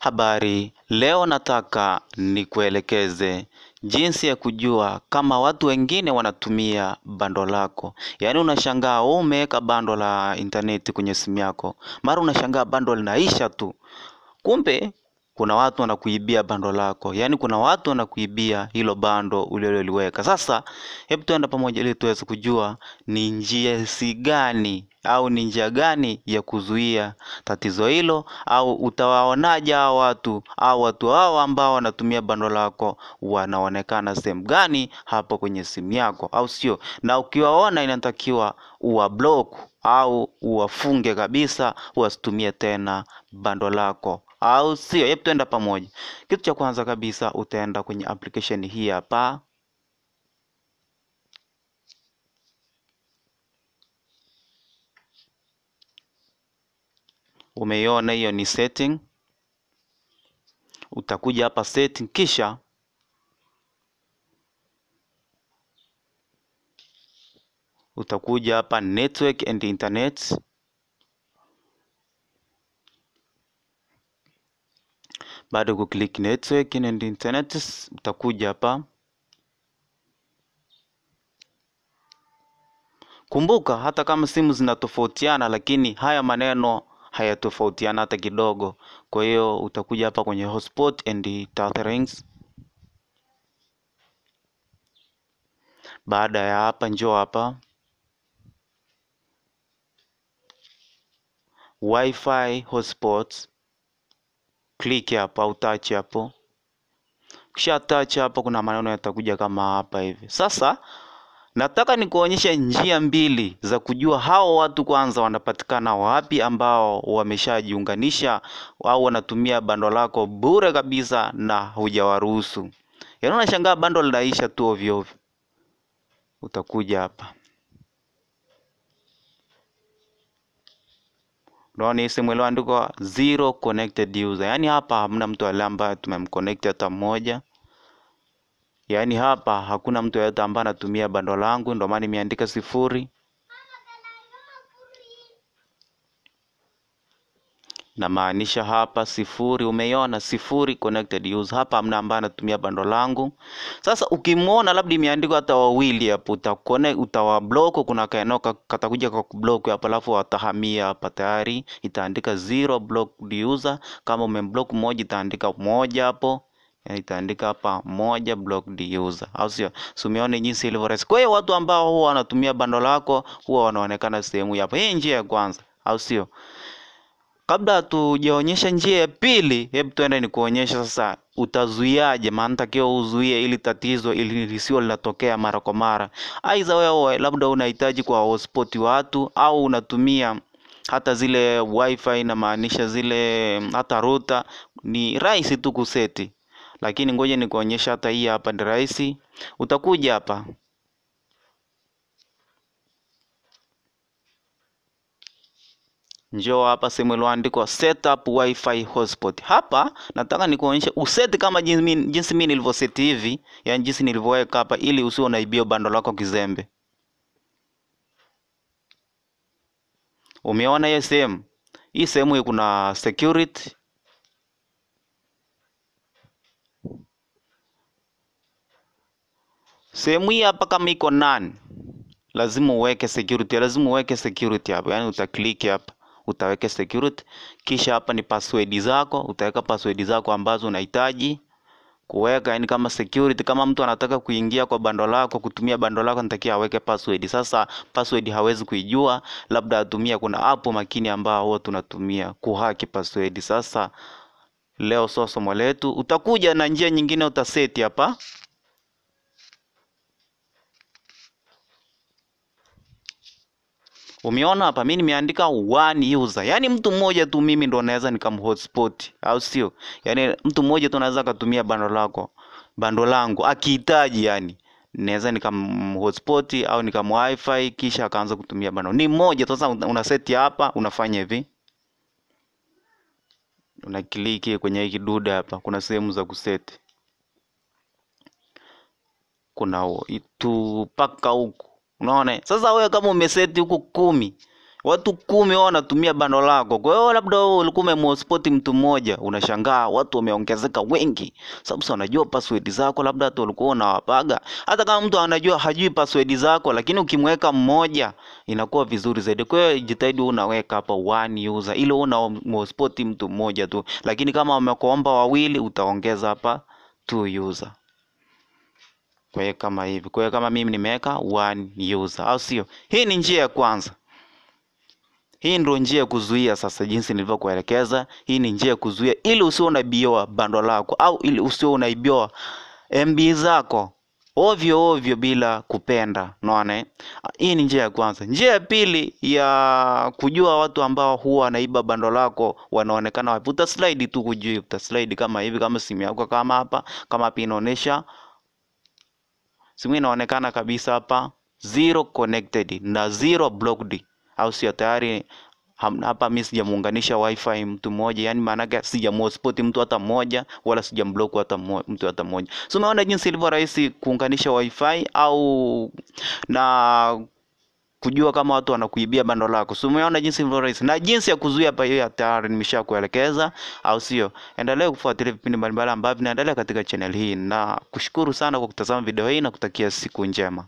Habari, leo nataka nikuelekeze jinsi ya kujua kama watu wengine wanatumia bando lako. Yaani unashangaa umeweka bando la interneti kwenye simu yako, mara unashangaa bando linaisha tu. Kumbe kuna watu wanakuibia bando lako, yaani kuna watu wanakuibia hilo bando uliloliweka. Sasa hebu tuenda pamoja ili tuweze kujua ni njia gani au ni njia gani ya kuzuia tatizo hilo, au utawaonaje hao watu au watu hao ambao wanatumia bando lako wanaonekana sehemu gani hapo kwenye simu yako, au sio? Na ukiwaona inatakiwa uwablock au uwafunge kabisa, wasitumie tena bando lako, au sio? Hebu tuenda pamoja. Kitu cha kwanza kabisa utaenda kwenye application hii hapa. Umeiona hiyo ni setting. Utakuja hapa setting, kisha utakuja hapa network and internet. Baada ya click network and internet, utakuja hapa. Kumbuka hata kama simu zinatofautiana, lakini haya maneno hayatofautiana hata kidogo. Kwa hiyo utakuja hapa kwenye hotspot and tethering. Baada ya hapa, njoo hapa Wi-Fi hotspots, click hapa, utouch hapo. Kisha touch hapo, kuna maneno yatakuja kama hapa hivi. Sasa nataka nikuonyeshe njia mbili za kujua hao watu kwanza wanapatikana wapi, ambao wameshajiunganisha au wanatumia bando lako bure kabisa na hujawaruhusu. Yaani unashangaa bando linaisha tu ovyo ovyo. Utakuja hapa, unaona hii sehemu iliyoandikwa zero connected user. Yaani hapa hamna mtu ambaye tumemconnect hata mmoja. Yaani hapa hakuna mtu yeyote ambaye anatumia bando langu, ndio maana nimeandika 0. Na maanisha hapa 0, umeiona 0 connected user. Hapa hamna ambaye anatumia bando langu. Sasa ukimwona labda imeandikwa hata wawili hapo, utawablock. Kuna kaenoka katakuja kwa kublock hapo, alafu watahamia hapa, tayari itaandika 0 blocked user. Kama umemblock mmoja itaandika 1 hapo, itaandika hapa 1 blocked user, au sio? Umeona jinsi ilivyo rahisi. Kwa hiyo watu ambao huwa wanatumia bando lako huwa wanaonekana sehemu hapa. Hii njia ya kwanza, au sio? Kabla tujaonyesha njia ya pili, hebu tuende nikuonyesha sasa utazuiaje. Maana takiwa uzuie ili tatizo ili lisio linatokea mara kwa mara. Aidha wewe labda unahitaji kwa hotspot watu, au unatumia hata zile wifi, na maanisha zile hata router. Ni rahisi tu kuseti, lakini ngoja nikuonyesha. Hata hii hapa ni rahisi. Utakuja hapa, njoo hapa sehemu iliyoandikwa setup wifi hotspot. Hapa nataka nikuonyeshe useti kama jinsi mimi nilivyoseti hivi, yani jinsi nilivyoweka hapa, ili usio unaibia bando lako kizembe. Umeona hiyo sehemu? Hii sehemu hii kuna security. Sehemu hii hapa kama iko none, lazima uweke security, lazima uweke security hapa. Yani utaklik hapa, utaweka security, kisha hapa ni password zako, utaweka password zako ambazo unahitaji kuweka. Yani kama security, kama mtu anataka kuingia kwa bando lako, kutumia bando lako, natakia aweke password. Sasa password hawezi kuijua, labda atumia, kuna app makini ambao huwa tunatumia kuhaki password. Sasa leo sio somo letu, utakuja na njia nyingine, utaseti hapa. Umeona hapa mimi nimeandika 1 user. Yaani mtu mmoja tu mimi ndo naweza nikamhotspot, au sio? Yaani mtu mmoja tu anaweza kutumia bando langu akihitaji, yani naweza nikamhotspot au wifi, kisha akaanza kutumia bando. Ni mmoja. Sasa una set hapa, unafanya hivi. Una click kwenye hii kidude hapa, kuna sehemu za kuset. Kuna itu paka huku. Unaona? Sasa wewe kama umeseti huku 10, Watu 10 wao wanatumia bando lako. Kwa hiyo labda wewe ulikuwa umemhotspot mtu mmoja, unashangaa watu wameongezeka wengi. Sababu sasa unajua password zako, labda hata ulikuwa unawapaga. Hata kama mtu anajua hajui password zako, lakini ukimweka mmoja inakuwa vizuri zaidi. Kwa hiyo jitahidi unaweka hapa one user ili unamhotspot mtu mmoja tu. Lakini kama wamekuomba wawili utaongeza hapa 2 user. Kwa hiyo kama hivi. Kwa hiyo kama mimi nimeweka one user, au sio? Hii ni njia ya kwanza. Hii ndio njia ya kuzuia sasa, jinsi nilivyokuelekeza. Hii ni njia ya kuzuia ili usio unaibiwa bando lako, au ili usio unaibiwa MB zako ovyo bila kupenda. Unaona? Hii ni njia ya kwanza. Njia ya pili ya kujua watu ambao huwa wanaiba bando lako wanaonekana wapi. Utaslide tu kujua, utaslide kama hivi, kama simu yako kama hapa, kama hapa inaonyesha simu inaonekana kabisa hapa 0 connected na 0 blocked, au sio? Tayari hapa mimi sijamuunganisha wifi mtu mmoja, yani maana yake sijamhotspot mtu hata mmoja, wala sijamblock hata mtu hata mmoja. So umeona jinsi ilivyo rahisi kuunganisha wifi au na kujua kama watu wanakuibia bando lako. So umeona jinsi ilivyo rahisi, na jinsi ya kuzuia hapa hiyo tayari nimeshakuelekeza, au sio? Endelea kufuatilia vipindi mbalimbali ambavyo vinaendelea katika channel hii, na kushukuru sana kwa kutazama video hii na kutakia siku njema.